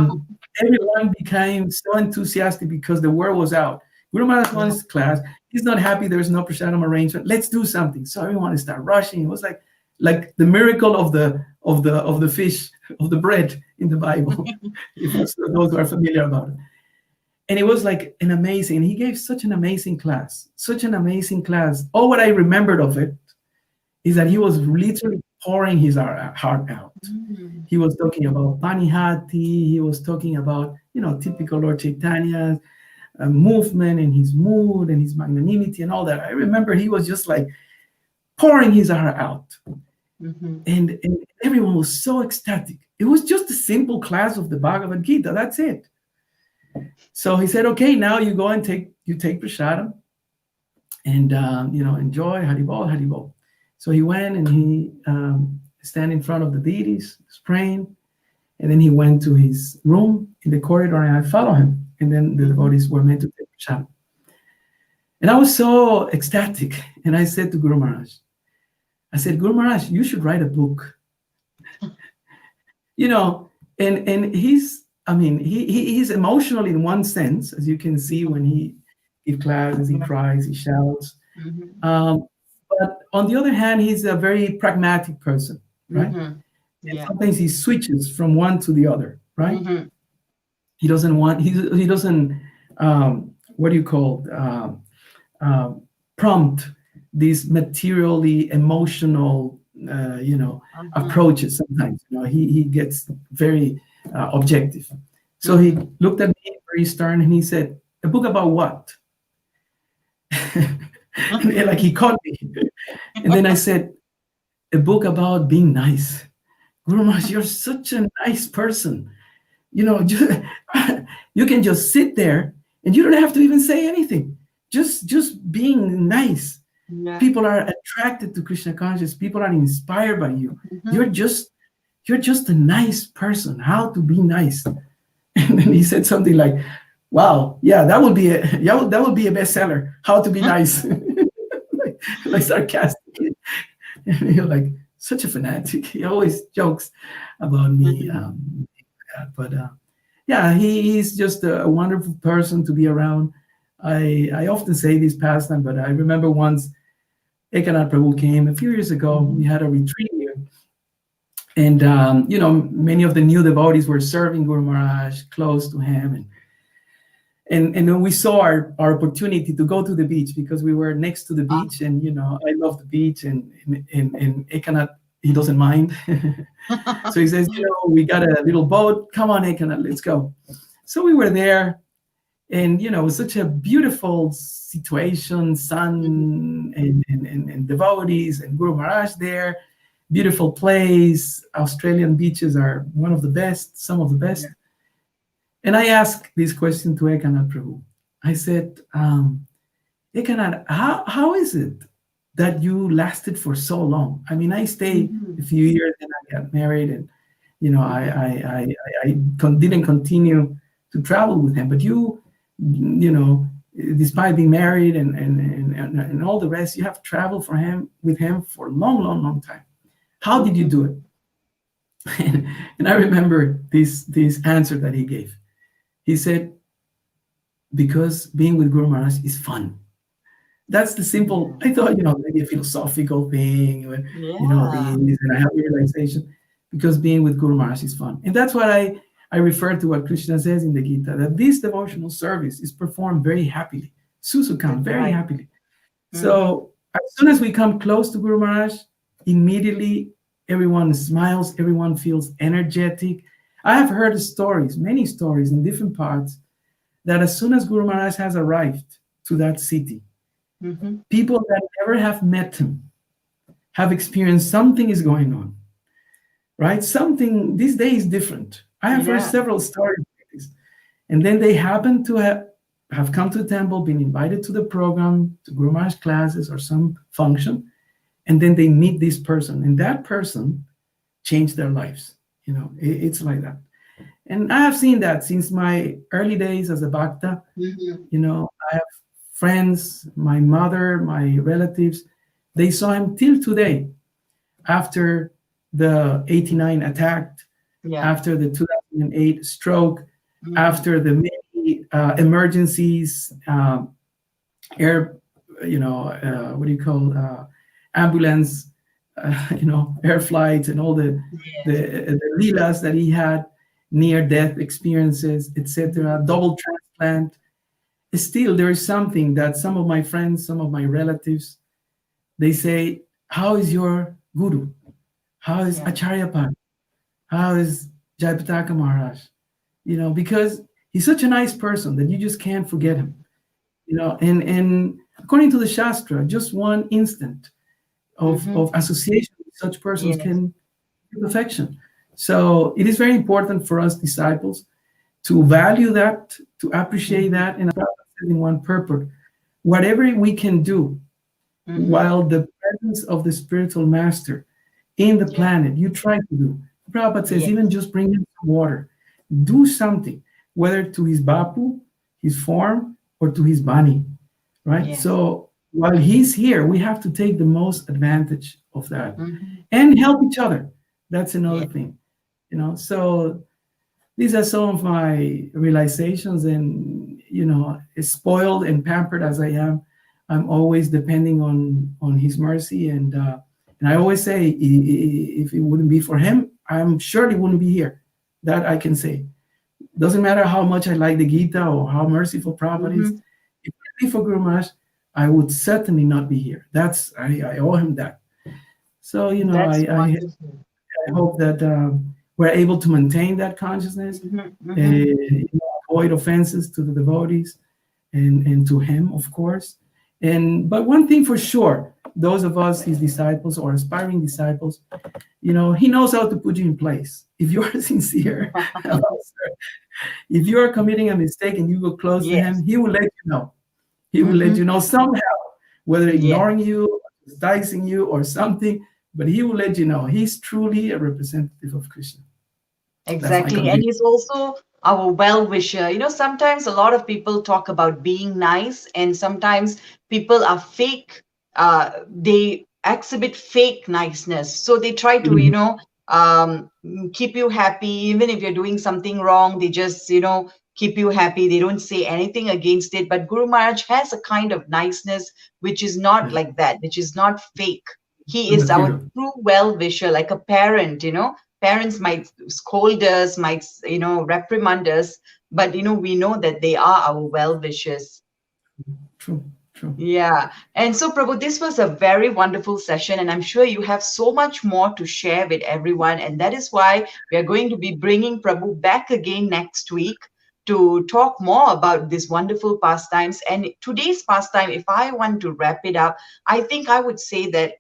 everyone became so enthusiastic because the word was out. Guru Maharaj Yeah. wants class. He's not happy. There's no prasadam arrangement. Let's do something. So everyone started rushing. It was like the miracle of the fish of the bread in the Bible. If those who are familiar about it. And it was like an amazing. He gave such an amazing class, such an amazing class. All what I remembered of it is that he was literally pouring his heart out. Mm. He was talking about Panihati. He was talking about, typical Lord Chaitanya's movement and his mood and his magnanimity and all that. I remember he was just like pouring his heart out. Mhm. And everyone was so ecstatic. It was just a simple class of the Bhagavad Gita. That's it. So he said, okay, now you go and take prasadam and, enjoy Haribol, Haribol. So he went and he stand in front of the deities, was praying, and then he went to his room in the corridor, and I followed him. And then the Mhm. devotees were meant to take prasadam. And I was so ecstatic. And I said to Guru Maharaj, I said, Guru Maharaj, you should write a book. You know, and he's, I mean, he's emotional in one sense, as you can see when he gives classes, he Yeah. cries, he shouts. Mhm. Um, but on the other hand, he's a very pragmatic person, right? Mhm. And Yeah. sometimes he switches from one to the other, right? Mhm. He doesn't want he doesn't what do you call uh, prompt these materially emotional Mhm. approaches. Sometimes he gets very objective. So he Mhm. looked at me very stern and he said, "A book about what?" And like he caught me. And then I said, "A book about being nice." Guru Maharaj, you're such a nice person. Just, you can just sit there and you don't have to even say anything. Just being nice. Yeah. People are attracted to Krishna consciousness. People are inspired by you. Mhm. You're just a nice person. How to be nice? And then he said something like, "Wow, yeah, that would be a bestseller. How to be nice." like sarcastically. And you're like such a fanatic. He always jokes about me. Mhm. But yeah, he's just a wonderful person to be around. I often say this pastime, but I remember once Ekanath Prabhu came a few years ago. We Mhm. had a retreat here, and many of the new devotees were serving Guru Maharaj close to him, and then we saw our opportunity to go to the beach because we were next to the Ah. beach, and I love the beach, and Ekanath, he doesn't mind. So he says, we got a little boat. Come on, Ekanath, let's go. So we were there, and it was such a beautiful situation, Mhm. sun and devotees and Guru Maharaj there. Beautiful place. Australian beaches are one of the best, some of the Yeah. best. And I asked this question to Ekanath Prabhu. I said, Ekanath, how is it that you lasted for so long? I mean, I stayed a Mhm. few years and I got married, and I Mhm. I I, didn't continue to travel with him. But you know, despite being married and all the rest, you have traveled for him with him for a long, long, long time. How did you Mhm. do it? And I remember this answer that he gave. He said, because being with Guru Maharaj is fun. That's the simple. Yeah. I thought, maybe a philosophical thing, or Yeah. this, and I have a realization because being with Guru Maharaj is fun, and that's what I refer to what Krishna says in the Gita, that this devotional service is performed very happily, susukam, That's very right. happily. Mhm. So as soon as we come close to Guru Maharaj, immediately everyone smiles, everyone feels energetic. I have heard stories, many stories in different parts, that as soon as Guru Maharaj has arrived to that city, Mhm. people that never have met him have experienced something is going on, right? Something this day is different. I have heard Yeah. several stories like this. And then they happen to have come to the temple, been invited to the program, to Guru Maharaj classes or some function, and then they meet this person, and that person changed their lives. It's like that. And I have seen that since my early days as a bhakta. Mhm. I have friends, my mother, my relatives, they saw him till today, after the 89 attack, Yeah. after the 2008 stroke, Mm-hmm. after the many emergencies, air, what do you call, ambulance, air flights, and all Yes. the leelas that he had, near death experiences, etc., Mm-hmm. double transplant. Still, there is something that some of my friends, some of my relatives, they say, "How is your guru? How is Yeah. Acharyapad? How is Jayapataka Maharaj?" Because he's such a nice person that you just can't forget him. And according to the Shastra, just one instant Mm-hmm. of association with such persons Yes. can bring perfection. So it is very important for us disciples to value that, to appreciate Mm-hmm. that, and in one purpose. Whatever we can do Mm-hmm. while the presence of the spiritual master in the Yeah. planet, you try to do. Prabhupada says, Yes. even just bring him some water, do something, whether to his bapu, his form, or to his bani, right? Yes. So while he's here, we have to take the most advantage of that Mm-hmm. and help each other. That's another Yeah. thing, So these are some of my realizations, and as spoiled and pampered as I am, I'm always depending on his mercy, and I always say, if it wouldn't be for him, I'm surely wouldn't be here. That I can say. Doesn't matter how much I like the Gita or how merciful Prabhupada is. Mm-hmm. If it wouldn't be for Guru Maharaj, I would certainly not be here. I owe him that. So That's wonderful. I hope that we're able to maintain that consciousness, Mm-hmm. Mm-hmm. avoid offenses to the devotees, and to him, of course. But one thing for sure, those of us, his disciples or aspiring disciples, he knows how to put you in place. If you are sincere, if you are committing a mistake and you go close to him, Yes. he will let you know. He will let Mm-hmm. you know somehow, whether Yes. ignoring you, dicing you, or something, but he will let you know. He's truly a representative of Krishna. That's my Exactly. And conviction. he's also our well wisher. Sometimes a lot of people talk about being nice, and sometimes people are fake. They exhibit fake niceness. So they try to, Mhm. keep you happy. Even if you're doing something wrong, they just, keep you happy. They don't say anything against it. But Guru Maharaj has a kind of niceness which is not Yeah, like that, which is not fake. He the is our material. true well wisher, like a parent. Parents might scold us, might reprimand us, but we know that they are our well wishers. True, true. Yeah. And so, Prabhu, this was a very wonderful session, and I'm sure you have so much more to share with everyone. And that is why we are going to be bringing Prabhu back again next week to talk more about these wonderful pastimes. And today's pastime, if I want to wrap it up, I think I would say that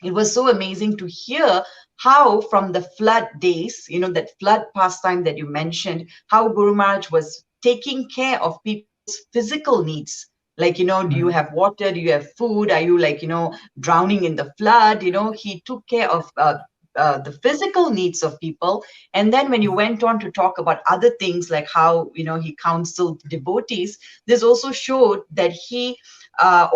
it was so amazing to hear how from the flood days, that flood pastime that you mentioned, how Guru Maharaj was taking care of people's physical needs. Like, do you Right. have water? Do you have food? Are you like, drowning in the flood? He took care of the physical needs of people. And then when you went on to talk about other things, like how, he counseled devotees, this also showed that he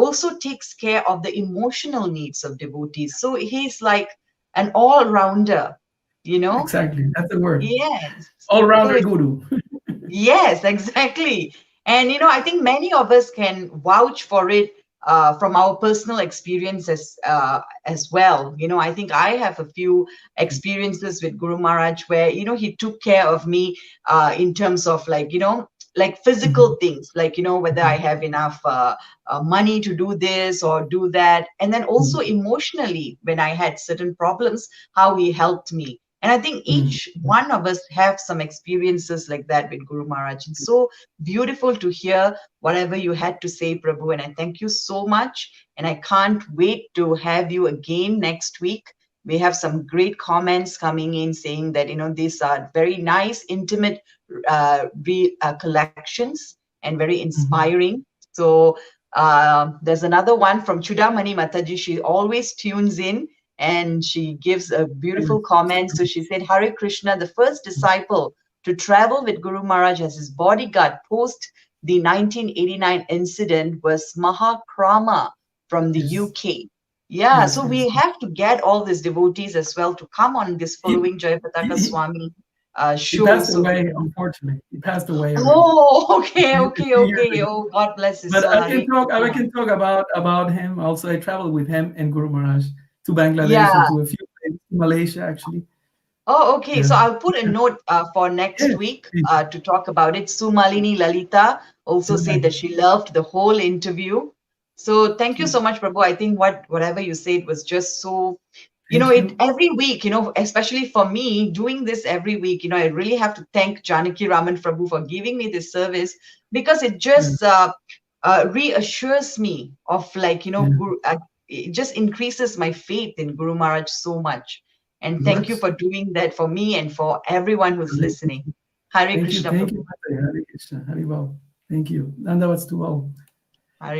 also takes care of the emotional needs of devotees. So he's like an all rounder, you know? Exactly. That's the word. Yes. All So rounder it's, guru. yes, exactly. And, I think many of us can vouch for it from our personal experiences as well. I think I have a few experiences with Guru Maharaj where, he took care of me in terms of like physical Mhm. things, like, whether I have enough money to do this or do that. And then also Mhm. emotionally, when I had certain problems, how he helped me. And I think Mhm. each one of us have some experiences like that with Guru Maharaj. It's so beautiful to hear whatever you had to say, Prabhu. And I thank you so much. And I can't wait to have you again next week. We have some great comments coming in saying that, these are very nice, intimate collections and very Mhm. inspiring. So there's another one from Chudamani Mataji. She always tunes in and she gives a beautiful comment. So she said, Hare Krishna, the first disciple to travel with Guru Maharaj as his bodyguard post the 1989 incident was Mahakrama from the Yes, UK. Yeah, yes, so yes. we have to get all these devotees as well to come on this He, following Jayapataka he, Swami he show. passed So we away, can. unfortunately. He passed away already Oh, a okay, a okay, few years okay. ago. Oh, God bless his But soul. I Hare can talk. I Krishna. can talk about him. Also, I traveled with him and Guru Maharaj to Bangladesh and Yeah. to a few places, Malaysia actually. Oh, okay. So Yeah. I'll put a note for next Yes. week Please. to talk about it. Sumalini Lalita also said that Right. she loved the whole interview. So thank you so Okay. much, Prabhu. I think whatever you said was just so, Thank it you. every week, especially for me doing this every week, I really have to thank Janaki Raman Prabhu for giving me this service because it Yeah. just reassures me of like, Yeah. it just increases my faith in Guru Maharaj so much. And It thank you works. for doing that for me and for everyone who's Hare listening. Krishna. Hare Thank you. Krishna Thank you, Prabhu. Mother. Hare Krishna. Hare Bal. Thank you. Dandavats to all. Hare